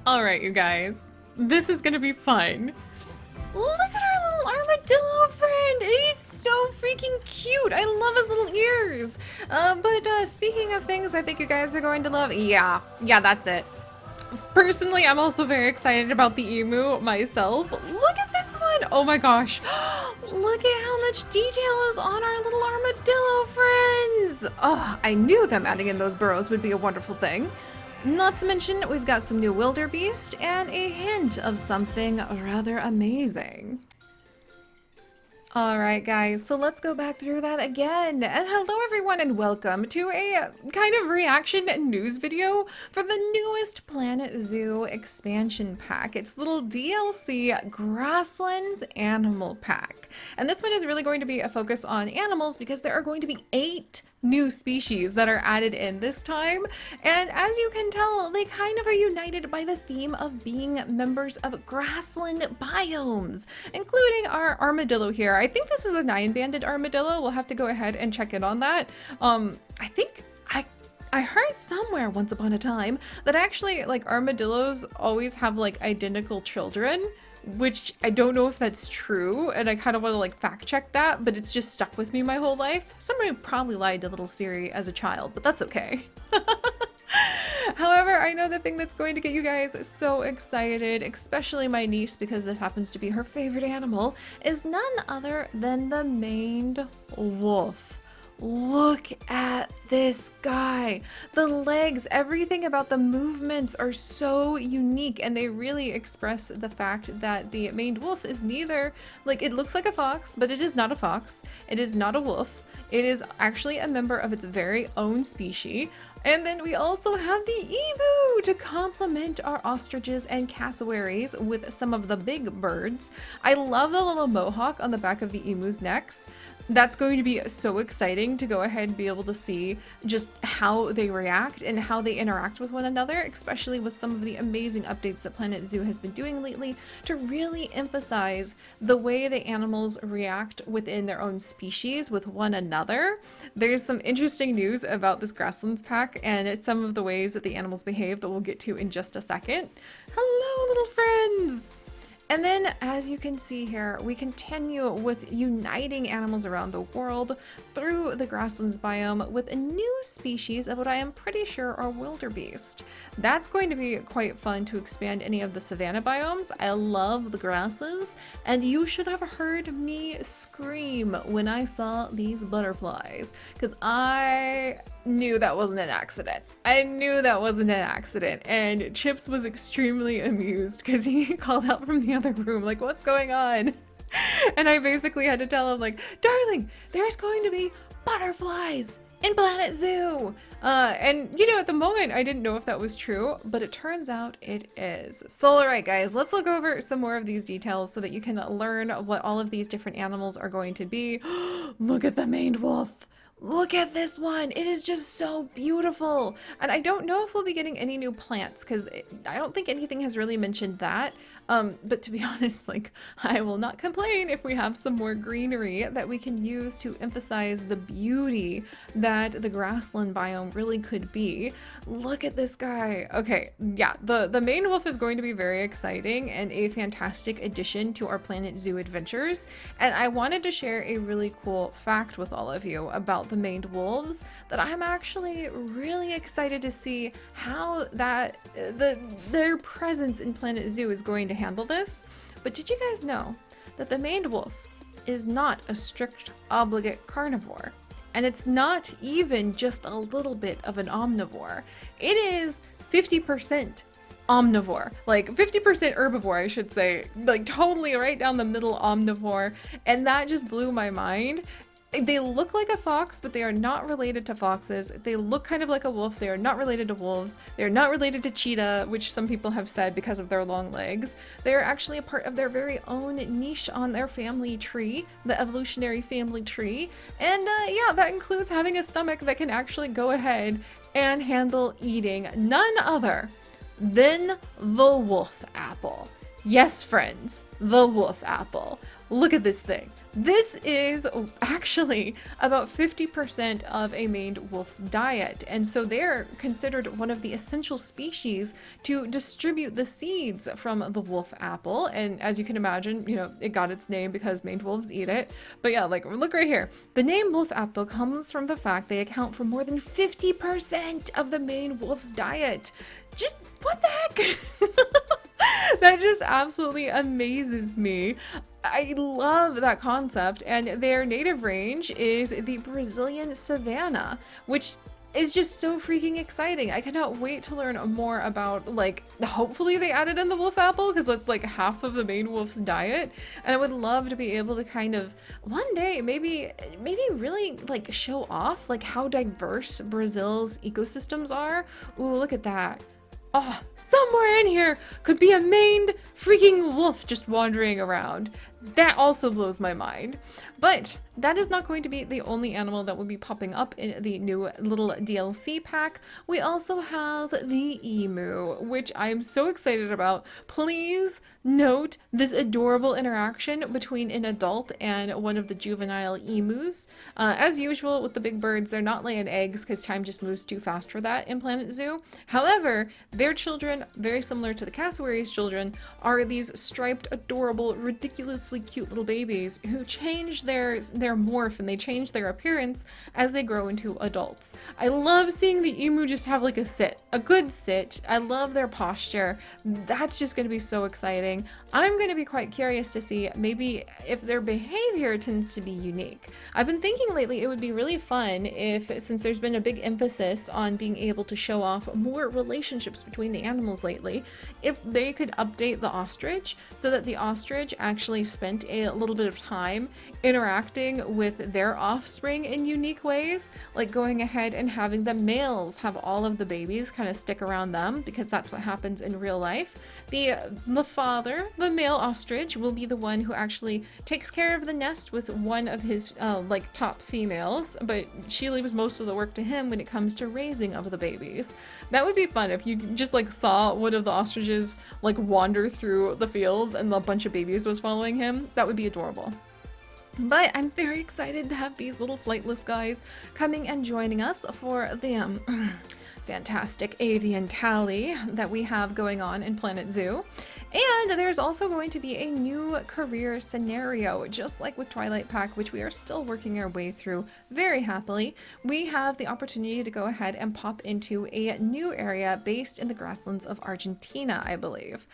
All right, you guys, this is gonna be fun. Look at our little armadillo friend. He's so freaking cute. I love his little ears. But speaking of things I think you guys are going to love, yeah, that's it. Personally, I'm also very excited about the emu myself. Look at this one. Oh my gosh. Look at how much detail is on our little armadillo friends. Oh, I knew them adding in those burrows would be a wonderful thing. Not to mention, we've got some new wildebeest and a hint of something rather amazing. Alright guys, so let's go back through that again. And hello everyone and welcome to a kind of reaction news video for the newest Planet Zoo expansion pack. It's little DLC Grasslands Animal Pack. And this one is really going to be a focus on animals because there are going to be 8 new species that are added in this time. And as you can tell, they kind of are united by the theme of being members of grassland biomes, including our armadillo here. I think this is a 9-banded armadillo. We'll have to go ahead and check in on that. I heard somewhere once upon a time that actually like armadillos always have like identical children, which I don't know if that's true, and I kind of want to like fact check that, but it's just stuck with me my whole life. Somebody probably lied to little Seri as a child, but that's okay. However, I know the thing that's going to get you guys so excited, especially my niece because this happens to be her favorite animal, is none other than the maned wolf. Look at this guy. The legs, everything about the movements are so unique, and they really express the fact that the maned wolf is neither, like, it looks like a fox, but it is not a fox. It is not a wolf. It is actually a member of its very own species. And then we also have the emu to complement our ostriches and cassowaries with some of the big birds. I love the little mohawk on the back of the emu's necks. That's going to be so exciting to go ahead and be able to see just how they react and how they interact with one another, especially with some of the amazing updates that Planet Zoo has been doing lately to really emphasize the way the animals react within their own species with one another. There's some interesting news about this Grasslands pack and some of the ways that the animals behave that we'll get to in just a second. Hello, little friends! And then, as you can see here, we continue with uniting animals around the world through the Grasslands biome with a new species of what I am pretty sure are wildebeest. That's going to be quite fun to expand any of the savanna biomes. I love the grasses, and you should have heard me scream when I saw these butterflies, because I knew that wasn't an accident. I knew that wasn't an accident, and Chips was extremely amused because he called out from the other room like, what's going on? And I basically had to tell him like, darling, there's going to be butterflies in Planet Zoo. And you know, at the moment I didn't know if that was true, but it turns out it is. So all right guys, let's look over some more of these details so that you can learn what all of these different animals are going to be. Look at the maned wolf. Look at this one. It is just so beautiful. And I don't know if we'll be getting any new plants because I don't think anything has really mentioned that. But to be honest, like, I will not complain if we have some more greenery that we can use to emphasize the beauty that the grassland biome really could be. Look at this guy. Okay, yeah, the maned wolf is going to be very exciting and a fantastic addition to our Planet Zoo adventures. And I wanted to share a really cool fact with all of you about the maned wolves that I'm actually really excited to see how that their presence in Planet Zoo is going to handle this. But did you guys know that the maned wolf is not a strict obligate carnivore? And it's not even just a little bit of an omnivore. It is 50% omnivore, like 50% herbivore, I should say, like totally right down the middle omnivore. And that just blew my mind. They look like a fox, but they are not related to foxes. They look kind of like a wolf. They are not related to wolves. They are not related to cheetah, which some people have said because of their long legs. They are actually a part of their very own niche on their family tree, the evolutionary family tree. And yeah, that includes having a stomach that can actually go ahead and handle eating none other than the wolf apple. Yes, friends, the wolf apple. Look at this thing. This is actually about 50% of a maned wolf's diet, and so they're considered one of the essential species to distribute the seeds from the wolf apple. And as you can imagine, you know, it got its name because maned wolves eat it. But yeah, like, look right here. The name wolf apple comes from the fact they account for more than 50% of the maned wolf's diet. Just what the heck? That just absolutely amazes me. I love that concept, and their native range is the Brazilian savanna, which is just so freaking exciting. I cannot wait to learn more about, like, hopefully they added in the wolf apple, because that's like half of the maned wolf's diet, and I would love to be able to kind of one day maybe really like show off like how diverse Brazil's ecosystems are. Ooh, look at that. Oh, somewhere in here could be a maned freaking wolf just wandering around. That also blows my mind. But that is not going to be the only animal that will be popping up in the new little DLC pack. We also have the emu, which I'm so excited about. Please note this adorable interaction between an adult and one of the juvenile emus. As usual with the big birds, they're not laying eggs because time just moves too fast for that in Planet Zoo. However, their children, very similar to the cassowaries' children, are these striped, adorable, ridiculously cute little babies who change their morph, and they change their appearance as they grow into adults. I love seeing the emu just have like a good sit. I love their posture. That's just going to be so exciting. I'm going to be quite curious to see maybe if their behavior tends to be unique. I've been thinking lately it would be really fun if, since there's been a big emphasis on being able to show off more relationships between the animals lately, if they could update the ostrich so that the ostrich actually spent a little bit of time interacting with their offspring in unique ways, like going ahead and having the males have all of the babies kind of stick around them, because that's what happens in real life. The father, the male ostrich, will be the one who actually takes care of the nest with one of his like top females, but she leaves most of the work to him when it comes to raising of the babies. That would be fun if you just like saw one of the ostriches like wander through the fields and a bunch of babies was following him. That would be adorable. But I'm very excited to have these little flightless guys coming and joining us for the fantastic avian tally that we have going on in Planet Zoo. And there's also going to be a new career scenario, just like with Twilight Pack, which we are still working our way through very happily. We have the opportunity to go ahead and pop into a new area based in the grasslands of Argentina, I believe.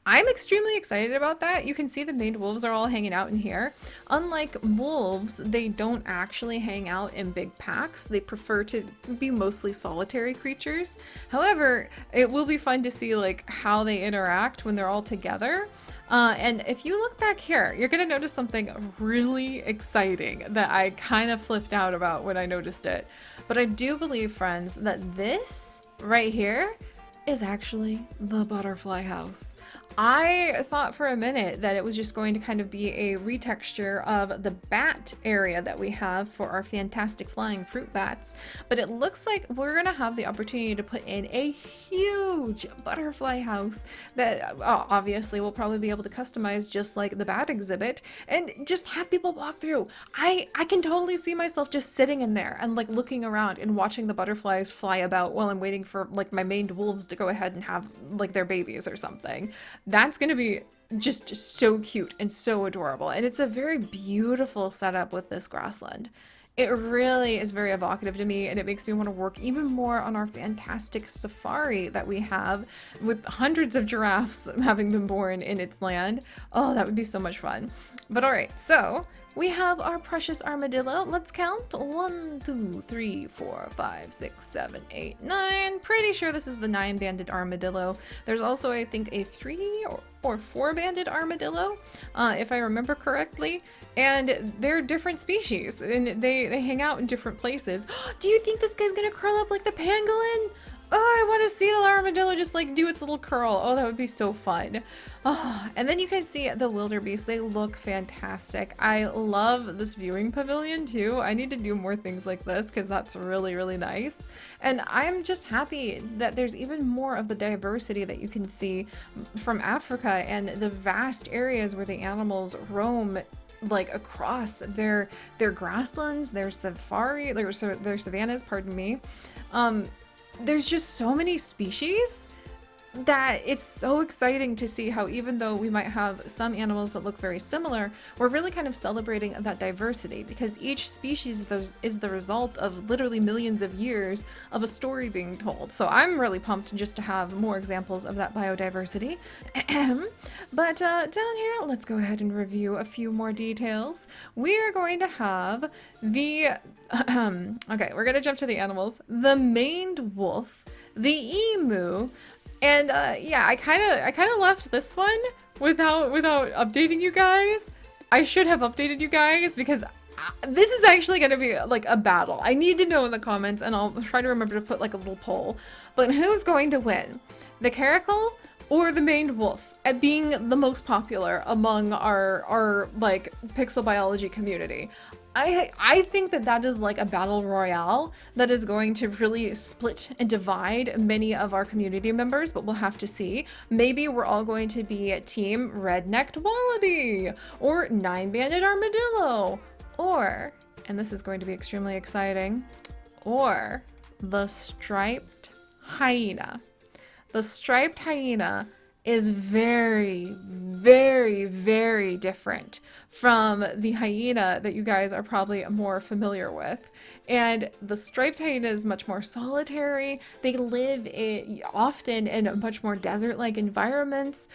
I'm extremely excited about that. You can see the maned wolves are all hanging out in here. Unlike wolves, they don't actually hang out in big packs. They prefer to be mostly solitary creatures. However, it will be fun to see like how they interact when they're all together. And if you look back here, you're going to notice something really exciting that I kind of flipped out about when I noticed it. But I do believe, friends, that this right here is actually the butterfly house. I thought for a minute that it was just going to kind of be a retexture of the bat area that we have for our fantastic flying fruit bats, but it looks like we're gonna have the opportunity to put in a huge butterfly house that obviously we'll probably be able to customize just like the bat exhibit and just have people walk through. I can totally see myself just sitting in there and like looking around and watching the butterflies fly about while I'm waiting for like my maned wolves to go ahead and have like their babies or something. That's going to be just so cute and so adorable. And it's a very beautiful setup with this grassland. It really is very evocative to me, and it makes me want to work even more on our fantastic safari that we have with hundreds of giraffes having been born in its land. Oh, that would be so much fun. But all right, so we have our precious armadillo. Let's count. 1, 2, 3, 4, 5, 6, 7, 8, 9. Pretty sure this is the 9-banded armadillo. There's also, I think, a 3 or 4-banded armadillo, if I remember correctly. And they're different species, and they hang out in different places. Do you think this guy's gonna curl up like the pangolin? Oh, I want to see the armadillo just like do its little curl. Oh, that would be so fun. Oh, and then you can see the wildebeest. They look fantastic. I love this viewing pavilion too. I need to do more things like this because that's really, really nice. And I'm just happy that there's even more of the diversity that you can see from Africa and the vast areas where the animals roam like across their grasslands, their safari, their savannas, pardon me. There's just so many species that it's so exciting to see how, even though we might have some animals that look very similar, we're really kind of celebrating that diversity, because each species is the result of literally millions of years of a story being told. So I'm really pumped just to have more examples of that biodiversity. But down here, let's go ahead and review a few more details. We are going to have the okay, we're gonna jump to the animals. The maned wolf, the emu. And yeah, I kind of left this one without updating you guys. I should have updated you guys, because this is actually going to be like a battle. I need to know in the comments, and I'll try to remember to put like a little poll. But who's going to win? The Caracal or the maned wolf at being the most popular among our like pixel biology community? I think that is like a battle royale that is going to really split and divide many of our community members, but we'll have to see. Maybe we're all going to be team Red-necked Wallaby or Nine-Banded Armadillo, or, and this is going to be extremely exciting, or the Striped Hyena. The Striped Hyena is very, very, very different from the hyena that you guys are probably more familiar with. And the striped hyena is much more solitary. They live often in much more desert-like environments.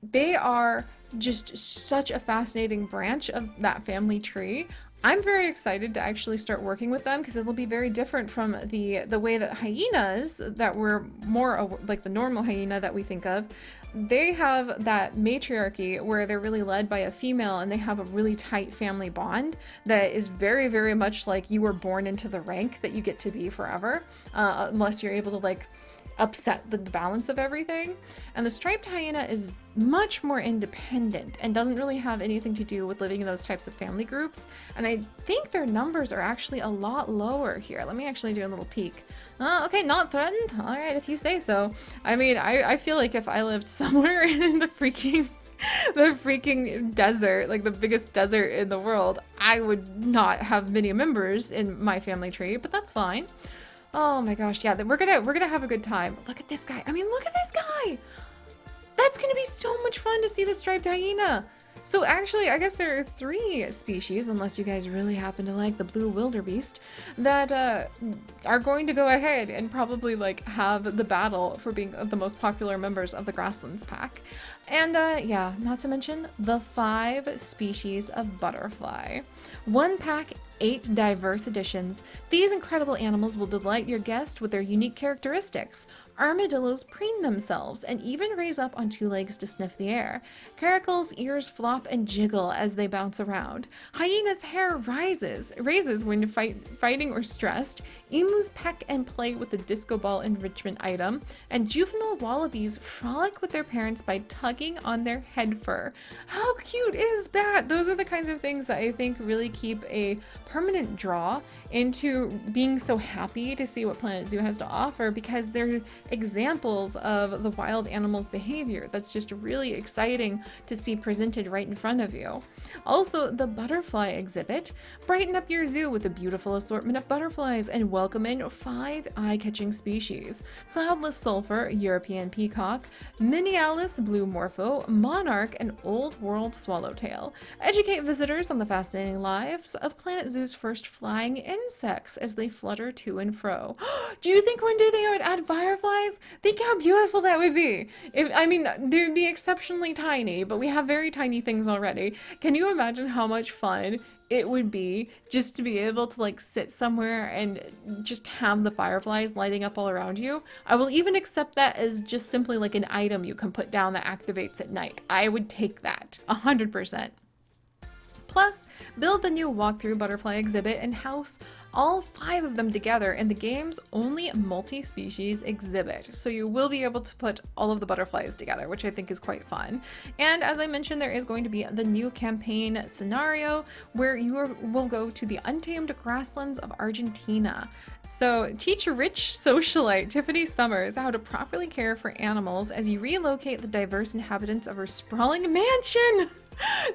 They are just such a fascinating branch of that family tree. I'm very excited to actually start working with them, because it'll be very different from the way that hyenas, that were more like the normal hyena that we think of. They have that matriarchy where they're really led by a female, and they have a really tight family bond that is very, very much like you were born into the rank that you get to be forever, unless you're able to like upset the balance of everything. And the striped hyena is much more independent and doesn't really have anything to do with living in those types of family groups. And I think their numbers are actually a lot lower here. Let me actually do a little peek. Okay, not threatened. All right, if you say so. I mean, I feel like if I lived somewhere in the freaking desert, like the biggest desert in the world, I would not have many members in my family tree, but that's fine. Oh my gosh, yeah, we're gonna have a good time. Look at this guy. I mean, look at this guy. That's gonna be so much fun to see the striped hyena. So actually, I guess there are 3 species, unless you guys really happen to like the Blue Wildebeest, that are going to go ahead and probably like have the battle for being the most popular members of the Grasslands pack. And yeah, not to mention the 5 species of butterfly. 1 pack, 8 diverse additions. These incredible animals will delight your guest with their unique characteristics. Armadillos preen themselves and even raise up on 2 legs to sniff the air. Caracal's ears flop and jiggle as they bounce around. Hyena's hair raises when fighting or stressed. Emus peck and play with the disco ball enrichment item. And juvenile wallabies frolic with their parents by tugging on their head fur. How cute is that? Those are the kinds of things that I think really keep a permanent draw into being so happy to see what Planet Zoo has to offer, because they're examples of the wild animal's behavior that's just really exciting to see presented right in front of you. Also, the butterfly exhibit. Brighten up your zoo with a beautiful assortment of butterflies and welcome in 5 eye-catching species. Cloudless Sulphur, European Peacock, Menelaus Blue Morpho, Monarch, and Old World Swallowtail. Educate visitors on the fascinating lives of Planet Zoo's first flying insects as they flutter to and fro. Do you think one day they would add fireflies? Think how beautiful that would be. I mean, they'd be exceptionally tiny, but we have very tiny things already. Can you imagine how much fun it would be just to be able to like sit somewhere and just have the fireflies lighting up all around you? I will even accept that as just simply like an item you can put down that activates at night. I would take that 100%. Plus, build the new walkthrough butterfly exhibit and house all 5 of them together in the game's only multi-species exhibit. So you will be able to put all of the butterflies together, which I think is quite fun. And as I mentioned, there is going to be the new campaign scenario where you will go to the untamed grasslands of Argentina. So teach rich socialite Tiffany Summers how to properly care for animals as you relocate the diverse inhabitants of her sprawling mansion.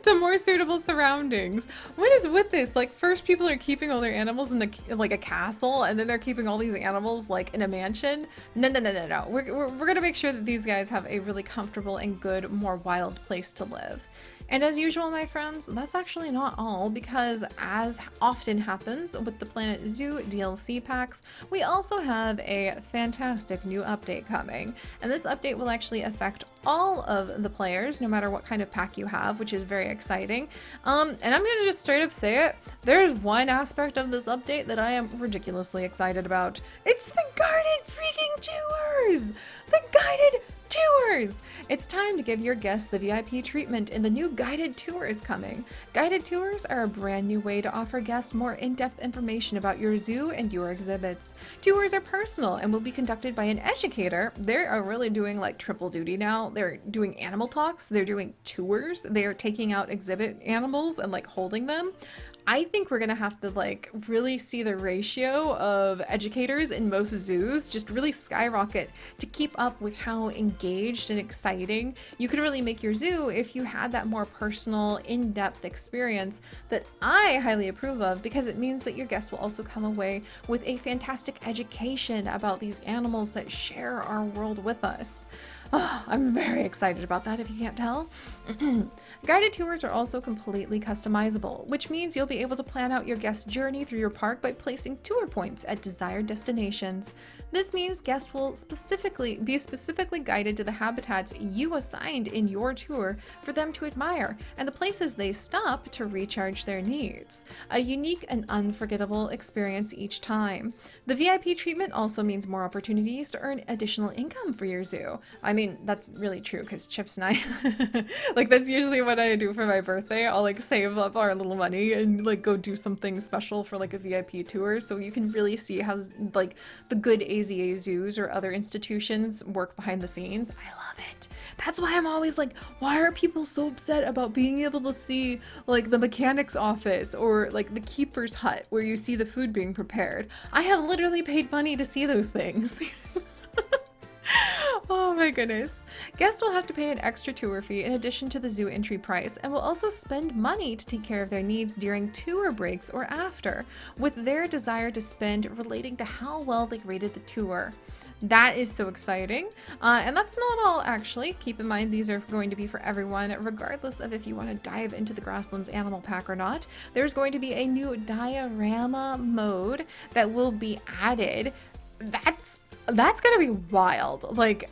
to more suitable surroundings. What is with this? Like, first people are keeping all their animals in like a castle, and then they're keeping all these animals like in a mansion. No, no, no, no, no. We're gonna make sure that these guys have a really comfortable and good, more wild place to live. And as usual, my friends, that's actually not all, because as often happens with the Planet Zoo DLC packs, we also have a fantastic new update coming. And this update will actually affect all of the players, no matter what kind of pack you have, which is very exciting. And I'm gonna just straight up say it. There's one aspect of this update that I am ridiculously excited about. It's the guided freaking tours! The guided tours! It's time to give your guests the VIP treatment, and the new guided tour is coming. Guided tours are a brand new way to offer guests more in-depth information about your zoo and your exhibits. Tours are personal and will be conducted by an educator. They are really doing like triple duty now. They're doing animal talks, they're doing tours, they are taking out exhibit animals and like holding them. I think we're gonna have to like really see the ratio of educators in most zoos just really skyrocket to keep up with how engaged and exciting you could really make your zoo if you had that more personal, in-depth experience that I highly approve of, because it means that your guests will also come away with a fantastic education about these animals that share our world with us. Oh, I'm very excited about that if you can't tell. Guided tours are also completely customizable, which means you'll be able to plan out your guest journey through your park by placing tour points at desired destinations. This means guests will be specifically guided to the habitats you assigned in your tour for them to admire, and the places they stop to recharge their needs. A unique and unforgettable experience each time. The VIP treatment also means more opportunities to earn additional income for your zoo. I mean, that's really true, because Chips and I, like, that's usually what I do for my birthday. I'll like save up our little money and like go do something special for like a VIP tour, so you can really see how like the good AZA zoos or other institutions work behind the scenes. I love it. That's why I'm always like, why are people so upset about being able to see like the mechanic's office or like the keeper's hut where you see the food being prepared? I have literally paid money to see those things. Oh my goodness. Guests will have to pay an extra tour fee in addition to the zoo entry price, and will also spend money to take care of their needs during tour breaks or after, with their desire to spend relating to how well they rated the tour. That is so exciting. And that's not all, actually. Keep in mind, these are going to be for everyone, regardless of if you want to dive into the Grasslands animal pack or not. There's going to be a new diorama mode that will be added. That's gonna be wild. Like,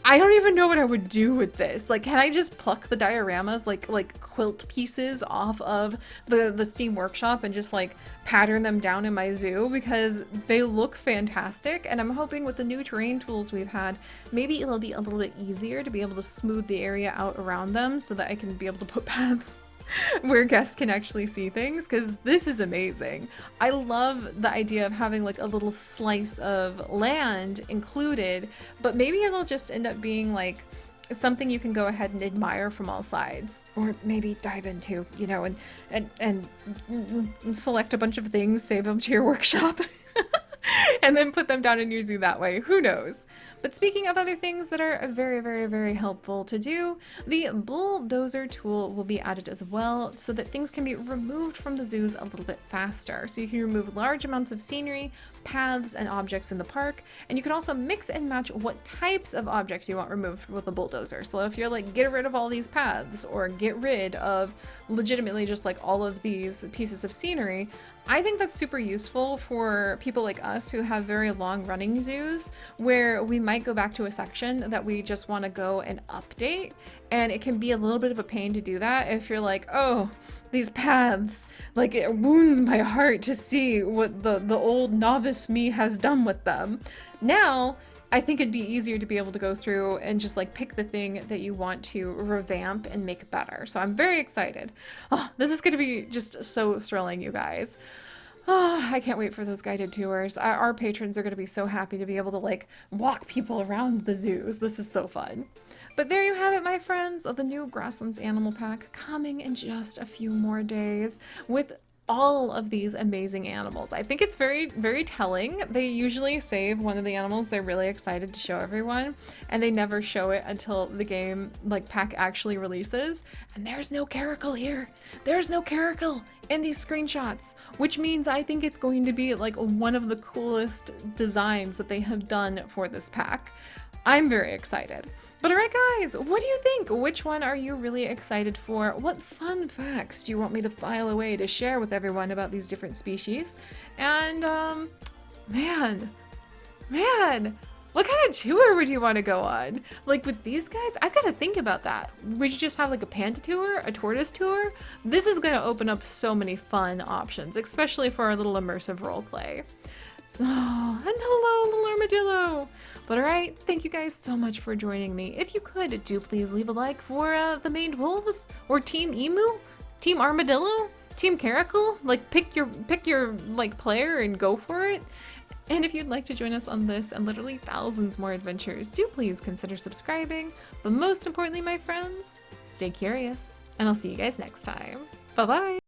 I don't even know what I would do with this. Like, can I just pluck the dioramas like quilt pieces off of the Steam Workshop and just like pattern them down in my zoo, because they look fantastic. And I'm hoping with the new terrain tools we've had, maybe it'll be a little bit easier to be able to smooth the area out around them so that I can be able to put paths where guests can actually see things, because this is amazing. I love the idea of having like a little slice of land included, but maybe it'll just end up being like something you can go ahead and admire from all sides, or maybe dive into, you know, and select a bunch of things, save them to your workshop, and then put them down in your zoo that way. Who knows? But speaking of other things that are very, very, very helpful to do, the bulldozer tool will be added as well, so that things can be removed from the zoos a little bit faster. So you can remove large amounts of scenery, paths, and objects in the park, and you can also mix and match what types of objects you want removed with the bulldozer. So if you're like, get rid of all these paths, or get rid of legitimately just like all of these pieces of scenery, I think that's super useful for people like us who have very long running zoos, where we might go back to a section that we just want to go and update, and it can be a little bit of a pain to do that if you're like, oh, these paths, like, it wounds my heart to see what the old novice me has done with them. Now I think it'd be easier to be able to go through and just like pick the thing that you want to revamp and make better. So I'm very excited. Oh, this is going to be just so thrilling, you guys. Oh, I can't wait for those guided tours. Our patrons are going to be so happy to be able to like walk people around the zoos. This is so fun. But there you have it, my friends, of the new Grasslands Animal Pack, coming in just a few more days with all of these amazing animals. I think it's very, very telling. They usually save one of the animals they're really excited to show everyone, and they never show it until the game, like, pack actually releases. And there's no Caracal here. There's no Caracal in these screenshots, which means I think it's going to be like one of the coolest designs that they have done for this pack. I'm very excited. But alright guys, what do you think? Which one are you really excited for? What fun facts do you want me to file away to share with everyone about these different species? And, man, what kind of tour would you want to go on? Like with these guys, I've got to think about that. Would you just have like a panda tour, a tortoise tour? This is going to open up so many fun options, especially for our little immersive roleplay. So, and hello, little armadillo. But all right, thank you guys so much for joining me. If you could, do please leave a like for the maned wolves, or Team Emu, Team Armadillo, Team Caracal. Like pick your like player and go for it. And if you'd like to join us on this and literally thousands more adventures, do please consider subscribing. But most importantly, my friends, stay curious, and I'll see you guys next time. Bye bye.